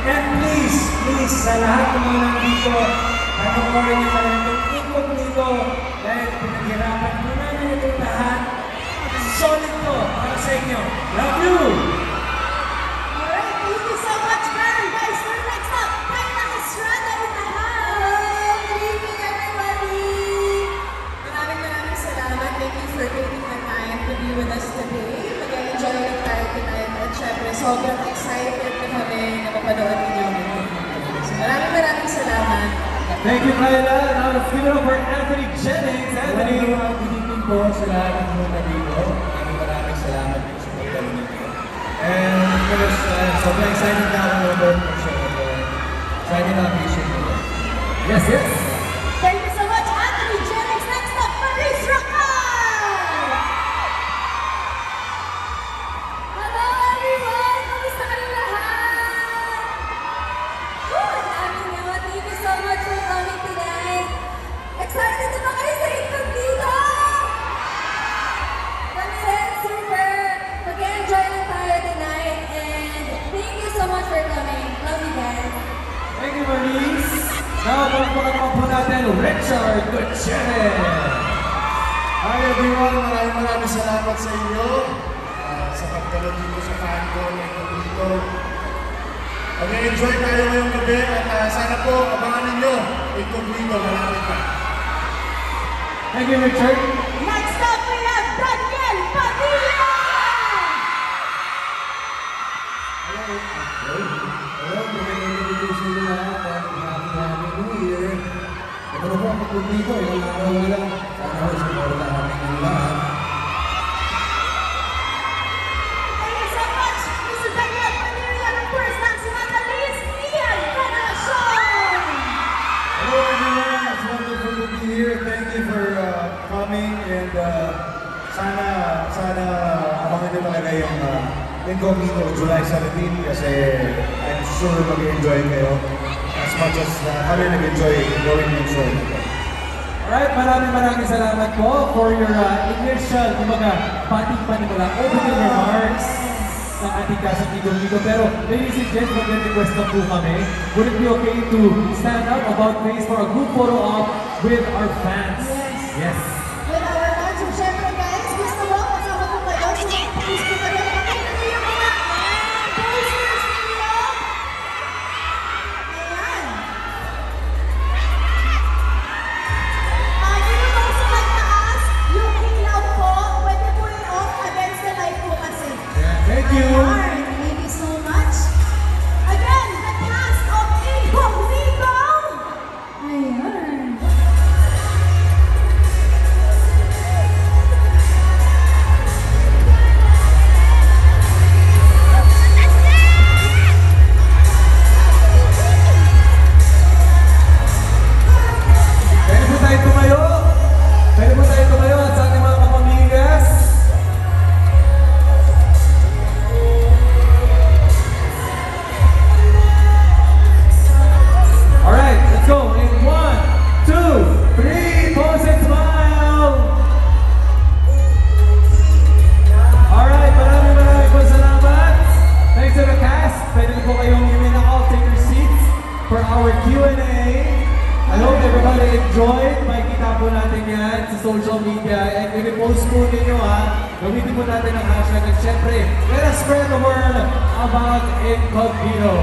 And please, sa lahat ng mga nandito, panoorin niyo talaga itong Incognito dahil pinaghirapan po namin itong lahat. Solid to para sa inyo. Love you! Alright, thank you so much, Baron. Guys, for next up, Kyla Estrada in the house. Good evening, everybody. Maraming salamat. Thank you for taking the time to be with us today. Mag-enjoy lang tayo tonight. At syempre, sobrang excited na kami na mapanood ninyo. So maraming salamat. Thank you, Kyla. Now let's give it up for Anthony Jennings. Anthony! Good evening po sa lahat ng mga dito. Maraming salamat po sa pagdalo nito. And of course, sobrang excited na ako doon. Excited na appreciate mo. Yes, yes! Thank you so much, Anthony Jennings. Next up, Maris Racal! Hello, everyone! Kamusta kayong lahat? Good! Thank you so much for coming tonight. Excited na ba kayo sa Incognito? Kami rin, super! Mag-enjoy lang tayo tonight. And thank you so much for coming. Love you guys. Thank you, Maurice. Now, palakpakan po natin, Richard Gutierrez. Hi everyone, maraming salamat sa inyo sa pagdalo dito sa FanCon ng Incognito. Mag-enjoy tayo ngayong gabi at sana po abangan ninyo Incognito, malapit na. Thank you, Richard. Next up, we have Daniel Padilla! Hello, magandang sa inyo lahat. Happy New Year. Ito na po ang Incognito. Ilang araw na lang. Sana ko support na namin ng lahat. Thank you so much, Mr. Daniel Padilla. And of course, not si Natalie, Ian Veneracion! Hello everyone, it's wonderful to be here. Thank you for coming and sana abangan nyo talaga yung Incognito July 17 kasi I'm sure mag-enjoy kayo as much as kami nag-enjoy going yung show. Alright, maraming salamat po for your initial, kumbaga, pating-panimula, opening remarks ng ating kasang Incognito. Pero, ladies and gentlemen, mag-request na po kami. Would it be okay to stand up about face for a group photo op with our fans? Yes. With our fans, so syempre guys, gusto mo, kasama ko kayo. So, please po kayo, pakita niyo yung mga posters ninyo. Ayan. Yun po sa magtaas, yung ilaw po, pwede po i-off against the light po kasi. Thank you. Ayan, thank you so much. Again, the cast of Incognito. Ayan. Pwede po tayo tumayo at sa ating mga kapamilya. Alright, let's go. In 1, 2, 3, pose and smile. Alright, maraming po salamat. Thanks to the cast. Pwede po kayong all take your seats for our Q&A. I hope everybody enjoyed. Makikita po natin yan sa social media. And i-repost po ninyo ha. Gamitin po natin ang hashtag. At syempre, let us spread the word about Incognito.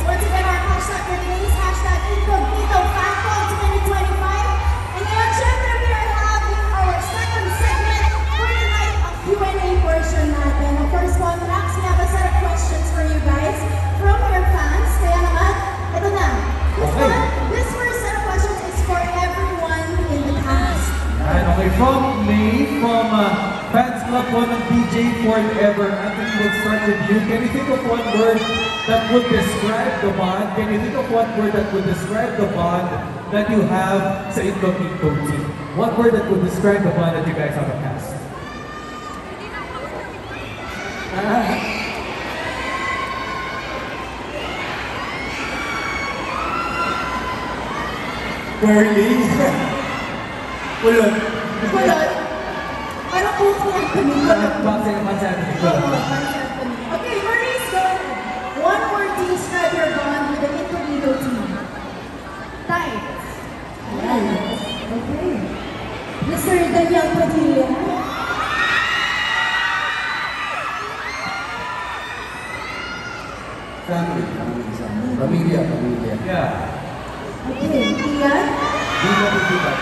Once again, our hashtag for today's hashtag Incognito FanCon 2025. And ngayon, syempre, we are having our second segment for tonight, a Q&A portion natin. Of course, Contrax, we have a set of questions for you guys from your fans. Kaya naman, ito na. This first set of questions is for everyone in the cast. And okay, from me, from Fans Club po ng DJ Forever, Anthony, will start with you. Can you think of one word that would describe the bond? Can you think of one word that would describe the bond that you have sa Incognito team? One word that would describe the bond that you guys have a cast? Curly. Kulot. Kulot. Parang puso lang kami. Pansin. Okay, Maurice, go ahead. One word to describe your bond Family. Pamilya. Yeah. Okay, Ian? Di matitibag.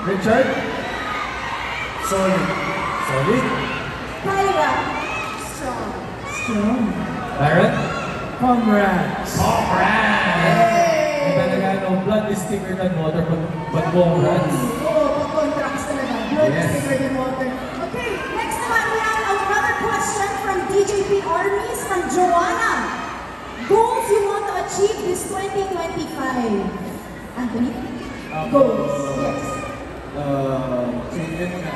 Richard? Solid. Solid. Kyra? Strong. Strong. Byron? Comrades. May talaga, no, blood is thicker than water, but comrades. Oo, pag-contracts talaga. Blood Yes. is thicker than water. Okay, next naman we have another question from DJP Armies from Joanna. Goals you want to achieve this 2025? Anthony? Goals, yes. Sige muna.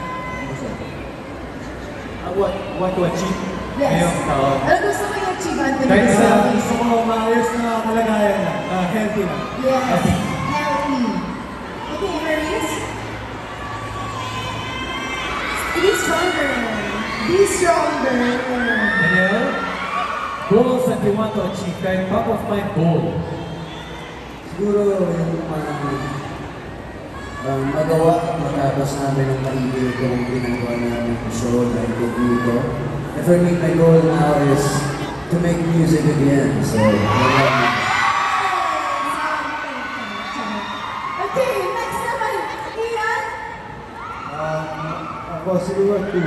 What to achieve? Yes. Ngayong taon. Ano gusto mo yung achieve, Anthony? Kahit isa, Gusto ko maayos na kalagayan na. Healthy na. Yes. Okay. Healthy. Okay, Maurice? Be stronger. Be stronger. Daniel? Goals that you want to achieve, kahit top of mind goal. Siguro yung magawa at matapos namin ng maigi itong ginagawa namin ng show na Incognito. And for me, my goal now is to make music again. So, Okay, next naman, Ian. Ako siguro to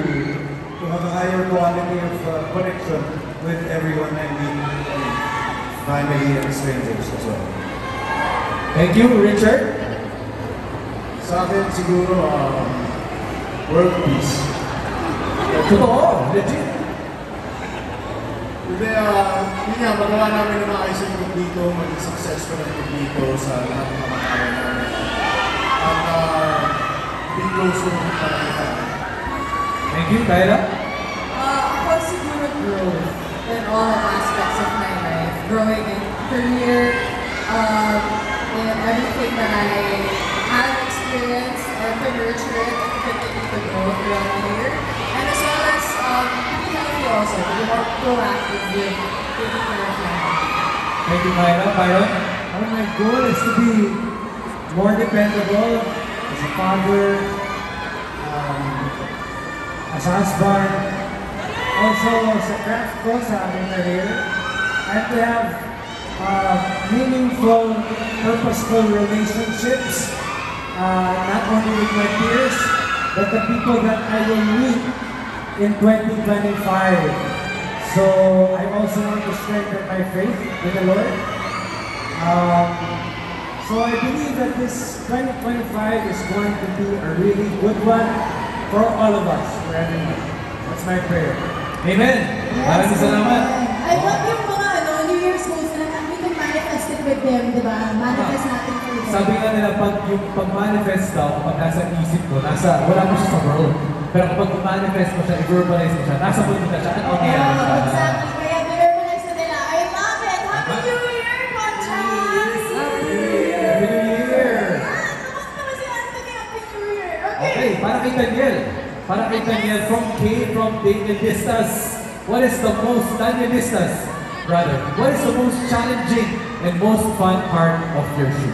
have a higher quality of connection with everyone I meet, family and strangers as well. Thank you, Richard. Sa akin siguro, world peace. Totoo, legit. Hindi, yun nga, magawa namin ng maayos yung group dito, maging successful ang group dito sa lahat ng mga kaya namin. At be closer to the Thank you, Kyla. Ako siguro growth in all aspects of my life. Growing in career, in everything that I have experienced and to nurture it and to continue to grow throughout the year. And as well as be healthy also, to be more proactive with taking care of my health. Thank you, Kyla. Byron? My goal is to be more dependable as a father, as a husband, also sa craft ko, sa aking career, and to have meaningful, purposeful relationships, not only with my peers, but the people that I will meet in 2025. So I also want to strengthen my faith in the Lord. So I believe that this 2025 is going to be a really good one for all of us, for everyone. That's my prayer. Amen. Maraming salamat. I love yung mga New Year's goals na we can manifest it with them, di ba? Manifest natin for them. Sabi nga nila, pag-manifest daw, kapag nasa isip ko, wala mo siya sa world. Pero kapag manifest mo siya, i-verbalize mo siya, nasa mundo na siya, at mangyayari siya. Exactly. Kaya verbalize na nila. I love it. Happy New Year, Contras! Happy New Year! Kamusta ba si Anthony? Happy New Year. Okay. Okay, para kay Daniel. Para kay Daniel, from Danielistas. What is the most, Danielistas, brother, what is the most challenging and most fun part of your shoot?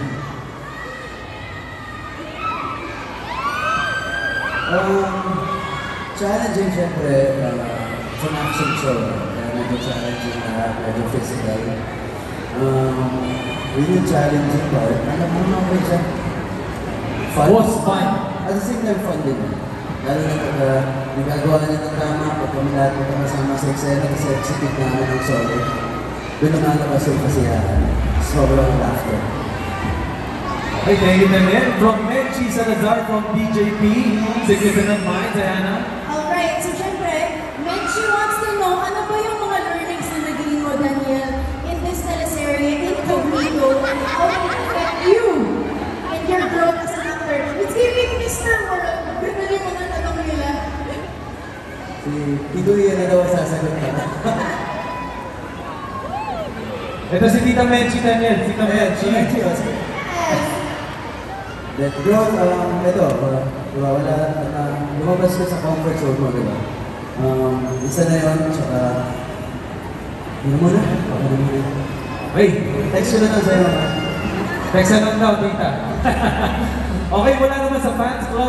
challenging syempre, it's an action show. Kaya medyo challenging na, medyo physical. Really challenging part. Ano naman siya? Fun. Most fun. At the same time, fun din. Lalo na pag nagagawa na ng tama, pag kami lahat magkakasama sa eksena, kasi execute namin ng solo. Doon lumalabas yung kasiyahan. Sobrang laughter. Okay, thank you, Daniel. From Menchi Salazar from DJP, Significant Minds, Diana. Alright, so syempre, Menchi wants to know, ano ba yung mga learnings na naging mo, Daniel, in this teleserye, Incognito, and how did it affect you and your growth as an actor? It's giving Mr. World. Ganun yung mga tanong nila. Si Piduya na daw sasagot ka. Ito si Tita Menchi, Daniel. Tita Menchi. Yes. That growth, lumabas ka sa comfort zone mo, diba? Isa na yun, tsaka, yun muna, ako na muna. Wait, Text ko na lang sa'yo, text na lang daw, Tita. Okay, wala naman sa fans club.